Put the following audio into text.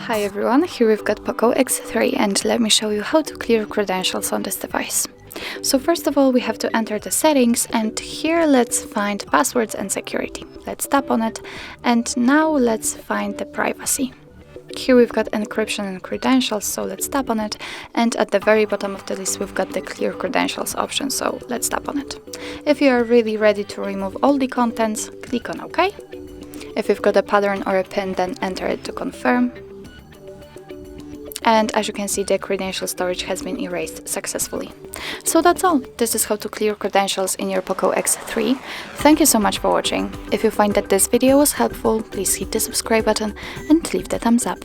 Hi everyone, here we've got POCO X3 and let me show you how to clear credentials on this device. So first of all we have to enter the settings, and here let's find passwords and security. Let's tap on it, and now let's find the privacy. Here we've got encryption and credentials, so let's tap on it, and at the very bottom of the list we've got the clear credentials option, so let's tap on it. If you are really ready to remove all the contents, click on OK. If you've got a pattern or a pin, then enter it to confirm. And as you can see, the credential storage has been erased successfully. So that's all. This is how to clear credentials in your POCO X3. Thank you so much for watching. If you find that this video was helpful, please hit the subscribe button and leave the thumbs up.